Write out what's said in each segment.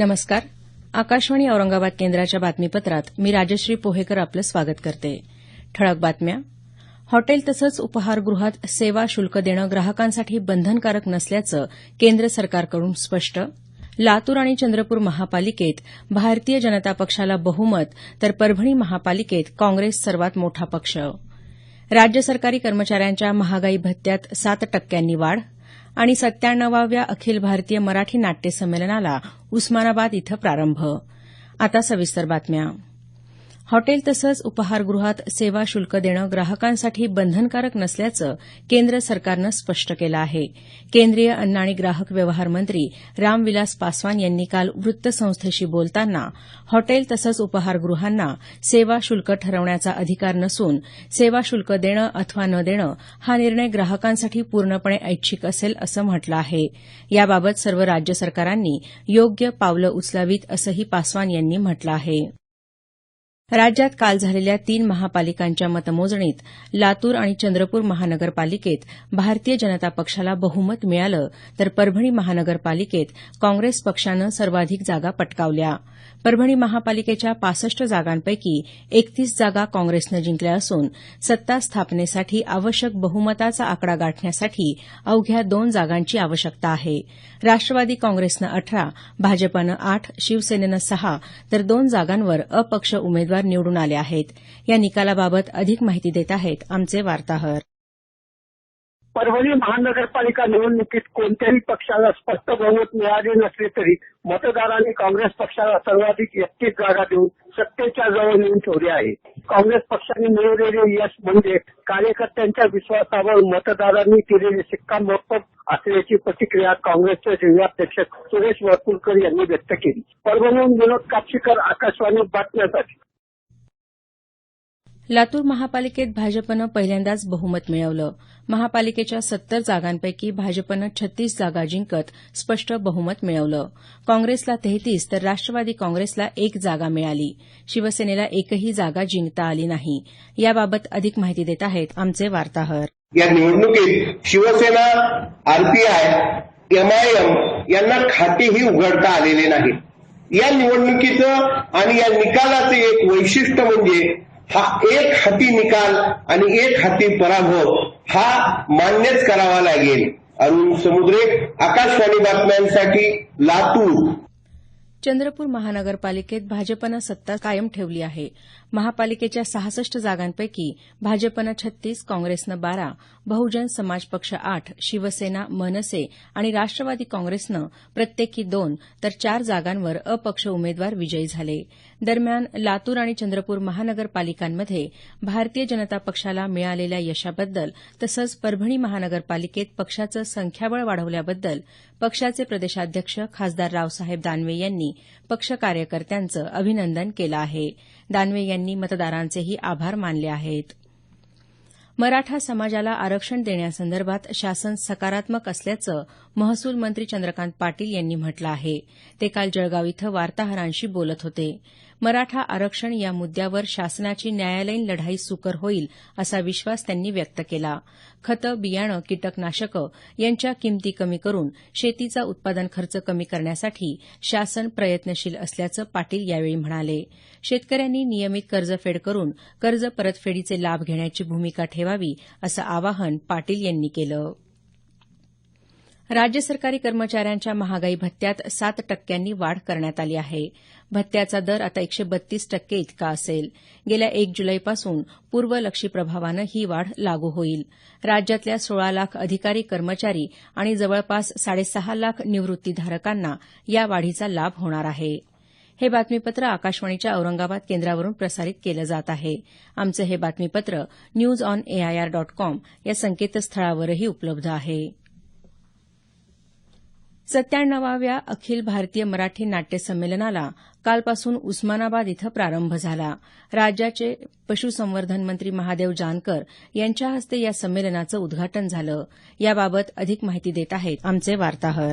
नमस्कार. आकाशवाणी औरंगाबाद केंद्राच्या बातमीपत्रात मी राजश्री पोहेकर आपलं स्वागत करते. ठळक बातम्या. हॉटेल तसंच उपाहारगृहात सेवा शुल्क देणं ग्राहकांसाठी बंधनकारक नसल्याचं केंद्र सरकारकडून स्पष्ट. लातूर आणि चंद्रपूर महापालिकेत भारतीय जनता पक्षाला बहुमत तर परभणी महापालिकेत काँग्रेस सर्वात मोठा पक्ष. राज्य सरकारी कर्मचाऱ्यांच्या महागाई भत्त्यात 7% वाढ आणि 97व्या अखिल भारतीय मराठी नाट्य संमेलनाला उस्मानाबाद इथं प्रारंभ. आता सविस्तर बातम्या. हॉटेल तसंच उपाहारगृहात सेवा शुल्क देणं ग्राहकांसाठी बंधनकारक नसल्याचं केंद्र सरकारनं स्पष्ट केलं आहे. केंद्रीय अन्न आणि ग्राहक व्यवहार मंत्री रामविलास पासवान यांनी काल वृत्तसंस्थेशी बोलताना हॉटेल तसंच उपाहारगृहांना सेवा शुल्क ठरवण्याचा अधिकार नसून सेवा शुल्क देणं अथवा न देणं हा निर्णय ग्राहकांसाठी पूर्णपणे ऐच्छिक असेल असं म्हटलं आहे. याबाबत सर्व राज्य सरकारांनी योग्य पावलं उचलावीत असंही पासवान यांनी म्हटलं आहे. राज्यात काल झालेल्या 3 महापालिकांच्या मतमोजणीत लातूर आणि चंद्रपूर महानगरपालिकेत भारतीय जनता पक्षाला बहुमत मिळालं तर परभणी महानगरपालिकेत काँग्रेस पक्षानं सर्वाधिक जागा पटकावल्या. परभणी महापालिकेच्या 65 जागांपैकी 31 जागा काँग्रेसनं जिंकल्या असून सत्ता स्थापनेसाठी आवश्यक बहुमताचा आकडा गाठण्यासाठी अवघ्या 2 जागांची आवश्यकता आहे. राष्ट्रवादी काँग्रेसनं 18, भाजपनं 8, शिवसेनेनं 6 तर 2 जागांवर अपक्ष उमेदवार निवडून आले आहेत. या निकालाबाबत अधिक माहिती देत आहेत आमचे वार्ताहर. परभणी महानगरपालिका निवडणुकीत कोणत्याही पक्षाला स्पष्ट बहुमत मिळाले नसले तरी मतदारांनी काँग्रेस पक्षाला सर्वाधिक 31 जागा देऊन सत्तेच्या जवळ नेऊन ठेवली आहे. काँग्रेस पक्षाने मिळवलेले यश म्हणजे कार्यकर्त्यांच्या विश्वासावर मतदारांनी केलेले शिक्कामोर्तब असल्याची प्रतिक्रिया काँग्रेसचे जिल्हाध्यक्ष सुरेश वरपुडकर यांनी व्यक्त केली. परभणीहून विनोद कापशीकर, आकाशवाणी बातम्यांसाठी. लातूर महापालिकेत भाजपनं पहिल्यांदाच बहुमत मिळवलं. महापालिकेच्या 70 जागांपैकी भाजपनं 36 जागा जिंकत स्पष्ट बहुमत मिळवलं. काँग्रेसला 33 तर राष्ट्रवादी काँग्रेसला 1 जागा मिळाली. शिवसेनेला एकही जागा जिंकता आली नाही. याबाबत अधिक माहिती देत आहेत आमचे वार्ताहर. या निवडणुकीत शिवसेना, आरपीआय, एमआयएम यांना खातेही उघडता आलेले नाही. या निवडणुकीचं आणि या निकालाचं एक वैशिष्ट्य म्हणजे हा एक हाती निकाल आणि एक हाती पराभव हा मान्यच करावा लागेल. अरुण समुद्रे, आकाशवाणी बातम्यांसाठी लातूर. चंद्रपूर महानगरपालिकेत भाजपनं सत्ता कायम ठेवली आहे. महापालिकेच्या 66 जागांपैकी भाजपनं 36, काँग्रेसनं 12, बहुजन समाज पक्ष 8, शिवसेना, मनसे आणि राष्ट्रवादी काँग्रेसनं प्रत्येकी 2 तर 4 जागांवर अपक्ष उमेदवार विजयी झाले. दरम्यान लातूर आणि चंद्रपूर महानगरपालिकांमध्ये भारतीय जनता पक्षाला मिळालेल्या यशाबद्दल तसंच परभणी महानगरपालिकेत पक्षाचं संख्याबळ वाढवल्याबद्दल पक्षाचे प्रदेशाध्यक्ष खासदार रावसाहेब दानवे यांनी पक्ष कार्यकर्त्यांचं अभिनंदन केलं आहे. दानवे यांनी मतदारांचेही आभार मानले आहेत. मराठा समाजाला आरक्षण देण्यासंदर्भात शासन सकारात्मक असल्याचं महसूल मंत्री चंद्रकांत पाटील यांनी म्हटलं आहे. ते काल जळगाव इथं वार्ताहरांशी बोलत होते. मराठा आरक्षण या मुद्द्यावर शासनाची न्यायालयीन लढाई सुकर होईल असा विश्वास त्यांनी व्यक्त केला. खतं, बियाणं, कीटकनाशकं यांच्या किंमती कमी करून शेतीचा उत्पादन खर्च कमी करण्यासाठी शासन प्रयत्नशील असल्याचं पाटील यावेळी म्हणाले. शेतकऱ्यांनी नियमित कर्जफेड करून कर्ज परतफेडीचे लाभ घेण्याची भूमिका ठेवावी असं आवाहन पाटील यांनी केलं. राज्य सरकारी कर्मचाऱ्यांच्या महागाई भत्त्यात 7% वाढ करण्यात आली आहे. भत्त्याचा दर आता 132% इतका असेल. गेल्या 1 जुलैपासून पूर्वलक्षी प्रभावानं ही वाढ लागू होईल. राज्यातल्या 16 लाख अधिकारी कर्मचारी आणि जवळपास 6.5 लाख निवृत्तीधारकांना या वाढीचा लाभ होणार आहे. हे बातमीपत्र आकाशवाणीच्या औरंगाबाद केंद्रावरून प्रसारित केलं जात आहे. आमचं हे बातमीपत्र newsonair.com या संकेतस्थळावरही उपलब्ध आहे. 97व्या अखिल भारतीय मराठी नाट्य संमेलनाला कालपासून उस्मानाबाद इथं प्रारंभ झाला. राज्याचे पशुसंवर्धन मंत्री महादेव जानकर यांच्या हस्ते या संमेलनाचं उद्घाटन झालं. याबाबत अधिक माहिती देत आहेत आमचे वार्ताहर.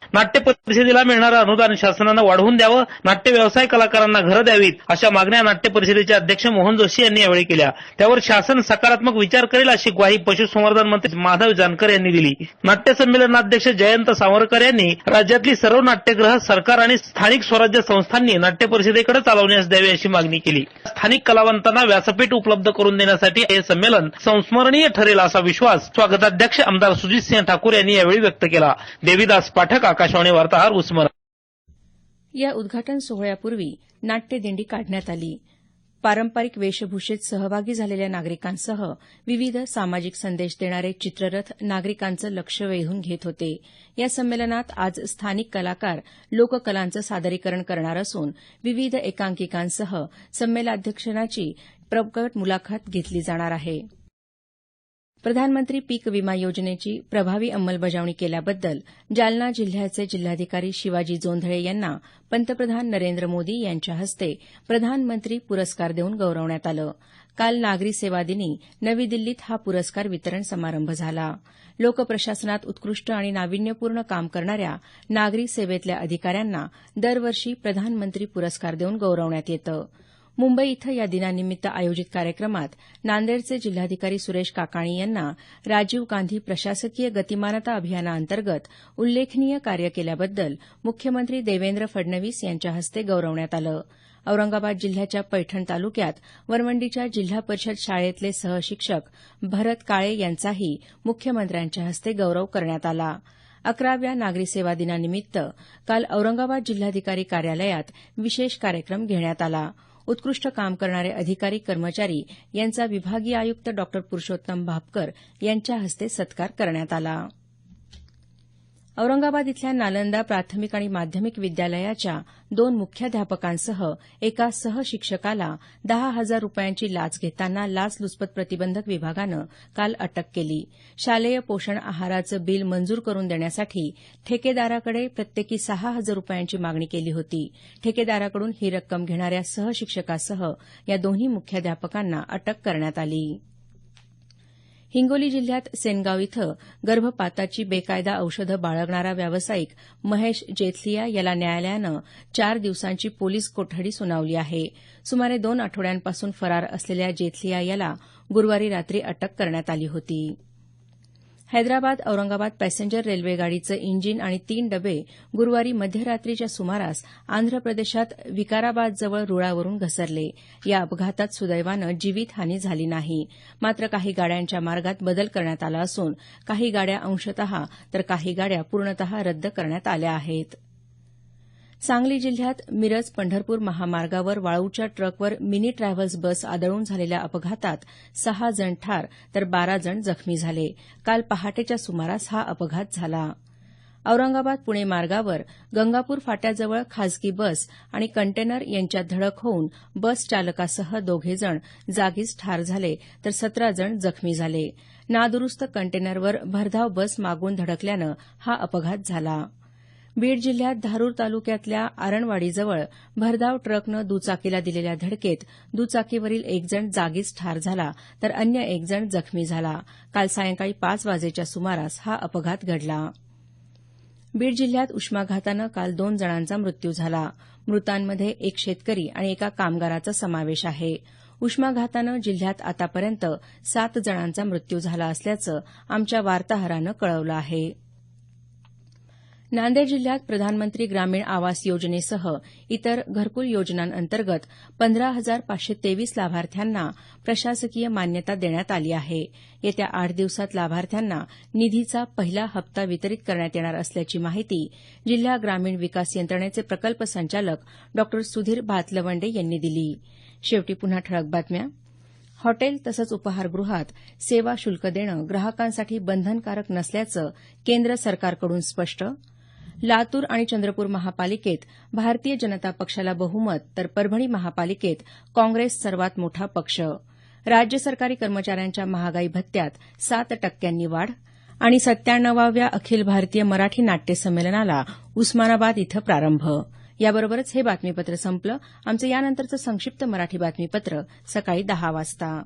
नाट्य परिषदेला मिळणारं अनुदान शासनानं वाढवून द्यावं, नाट्य व्यवसाय कलाकारांना घरं द्यावीत, अशा मागण्या नाट्य परिषदेचे अध्यक्ष मोहन जोशी यांनी यावेळी केल्या. त्यावर शासन सकारात्मक विचार करेल अशी ग्वाही पशुसंवर्धन मंत्री माधव जानकर यांनी दिली. नाट्य संमेलनाध्यक्ष जयंत सावरकर यांनी राज्यातली सर्व नाट्यगृह सरकार आणि स्थानिक स्वराज्य संस्थांनी नाट्य परिषदेकडे चालवण्यास द्यावी अशी मागणी केली. स्थानिक कलावंतांना व्यासपीठ उपलब्ध करून देण्यासाठी हे संमेलन संस्मरणीय ठरेल असा विश्वास स्वागताध्यक्ष आमदार सुजितसिंह ठाकूर यांनी यावेळी व्यक्त केला. देविदास पाठक, आकाशवाणी वार्ताहर, उस्मानाबाद. या उद्घाटन सोहळ्यापूर्वी नाट्यदिंडी काढण्यात आली. पारंपरिक वेशभूषेत सहभागी झालेल्या नागरिकांसह विविध सामाजिक संदेश देणारे चित्ररथ नागरिकांचं लक्ष वेधून घेत होते. या संमेलनात आज स्थानिक कलाकार लोककलांचं सादरीकरण करणार असून विविध एकांकिकांसह संमेलनाध्यक्षांची प्रकट मुलाखत घेतली जाणार आहे. प्रधानमंत्री पीक विमा योजनेची प्रभावी अंमलबजावणी केल्याबद्दल जालना जिल्ह्याचे जिल्हाधिकारी शिवाजी जोंधळे यांना पंतप्रधान नरेंद्र मोदी यांच्या हस्ते प्रधानमंत्री पुरस्कार देऊन गौरवण्यात आलं. काल नागरी सेवा दिनी नवी दिल्लीत हा पुरस्कार वितरण समारंभ झाला. लोकप्रशासनात उत्कृष्ट आणि नाविन्यपूर्ण काम करणाऱ्या नागरी सेवेतल्या अधिकाऱ्यांना दरवर्षी प्रधानमंत्री पुरस्कार देऊन गौरवण्यात येतं. मुंबई इथं या दिनानिमित्त आयोजित कार्यक्रमात नांदेडचे जिल्हाधिकारी सुरेश काकाणी यांना राजीव गांधी प्रशासकीय गतिमानता अभियानाअंतर्गत उल्लेखनीय कार्य केल्याबद्दल मुख्यमंत्री देवेंद्र फडणवीस यांच्या हस्ते गौरवण्यात आलं. औरंगाबाद जिल्ह्याच्या पैठण तालुक्यात वरवंडीच्या जिल्हा परिषद शाळेतले सहशिक्षक भरत काळे यांचाही मुख्यमंत्र्यांच्या हस्ते गौरव करण्यात आला. 11व्या नागरी सेवा दिनानिमित्त काल औरंगाबाद जिल्हाधिकारी कार्यालयात विशेष कार्यक्रम घेण्यात आला. उत्कृष्ट काम करणारे अधिकारी कर्मचारी यांचा विभागीय आयुक्त डॉ पुरुषोत्तम भापकर यांच्या हस्ते सत्कार करण्यात आला. औरंगाबाद इथल्या नालंदा प्राथमिक आणि माध्यमिक विद्यालयाच्या 2 मुख्याध्यापकांसह एका सहशिक्षकाला 10,000 रुपयांची लाच घेताना लाचलुचपत प्रतिबंधक विभागानं काल अटक केली. शालेय पोषण आहाराचं बिल मंजूर करून देण्यासाठी ठेकेदाराकडे प्रत्येकी 6,000 रुपयांची मागणी केली होती. ठेकेदाराकडून ही रक्कम घेणाऱ्या सहशिक्षकासह या दोन्ही मुख्याध्यापकांना अटक करण्यात आली. हिंगोली जिल्ह्यात सेनगाव इथं गर्भपाताची बेकायदा औषधं बाळगणारा व्यावसायिक महेश जेथलिया याला न्यायालयानं 4 दिवसांची पोलीस कोठडी सुनावली आहे. सुमारे 2 आठवड्यांपासून फरार असलेल्या जेथलिया याला गुरुवारी रात्री अटक करण्यात आली होती. हैदराबाद औरंगाबाद पॅसेंजर रेल्वे गाडीचं इंजिन आणि 3 डबे गुरुवारी मध्यरात्रीच्या सुमारास आंध्र प्रदेशात विकाराबादजवळ रुळावरून घसरले. या अपघातात सुदैवानं जीवितहानी झाली नाही. मात्र काही गाड्यांच्या मार्गात बदल करण्यात आला असून काही गाड्या अंशतः तर काही गाड्या पूर्णतः रद्द करण्यात आल्या आहेत. सांगली जिल्ह्यात मिरज पंढरपूर महामार्गावर वाळूच्या ट्रकवर मिनी ट्रॅव्हल्स बस आदळून झालेल्या अपघातात 6 जण ठार तर 12 जण जखमी झाले. काल पहाटेच्या सुमारास हा अपघात झाला. औरंगाबाद पुणे मार्गावर गंगापूर फाट्याजवळ खासगी बस आणि कंटेनर यांच्यात धडक होऊन बस चालकासह 2 जण जागीच ठार झाले तर 17 जण जखमी झाले. नादुरुस्त कंटेनरवर भरधाव बस मागून धडकल्यानं हा अपघात झाला. बीड जिल्ह्यात धारूर तालुक्यातल्या आरणवाडीजवळ भरधाव ट्रकनं दुचाकीला दिलेल्या धडकेत दुचाकीवरील 1 जण जागीच ठार झाला तर अन्य 1 जण जखमी झाला. काल सायंकाळी 5 वाजेच्या सुमारास हा अपघात घडला. बीड जिल्ह्यात उष्माघातानं काल 2 जणांचा मृत्यू झाला. मृतांमध्ये 1 शेतकरी आणि एका कामगाराचा समावेश आहे. उष्माघातानं जिल्ह्यात आतापर्यंत 7 जणांचा मृत्यू झाला असल्याचं आमच्या वार्ताहरानं कळवलं आहे. नांदेड जिल्ह्यात प्रधानमंत्री ग्रामीण आवास योजनेसह इतर घरकुल योजनांअंतर्गत 15,523 लाभार्थ्यांना प्रशासकीय मान्यता देण्यात आली आहे. येत्या 8 दिवसात लाभार्थ्यांना निधीचा पहिला हप्ता वितरित करण्यात येणार असल्याची माहिती जिल्हा ग्रामीण विकास यंत्रणेचे प्रकल्प संचालक डॉ सुधीर भातलवंडे यांनी दिली. शेवटी पुन्हा ठळक बातम्या. हॉटेल तसंच उपाहारगृहात सेवा शुल्क देणं ग्राहकांसाठी बंधनकारक नसल्याचं केंद्र सरकारकडून स्पष्ट. लातूर आणि चंद्रपूर महापालिकेत भारतीय जनता पक्षाला बहुमत तर परभणी महापालिकेत काँग्रेस सर्वात मोठा पक्ष. राज्य सरकारी कर्मचाऱ्यांच्या महागाई भत्त्यात 7% वाढ आणि 97व्या अखिल भारतीय मराठी नाट्य संमेलनाला उस्मानाबाद इथं प्रारंभ. याबरोबरच हे बातमीपत्र संपलं. आमचं यानंतरचं संक्षिप्त मराठी बातमीपत्र सकाळी 10 वाजता.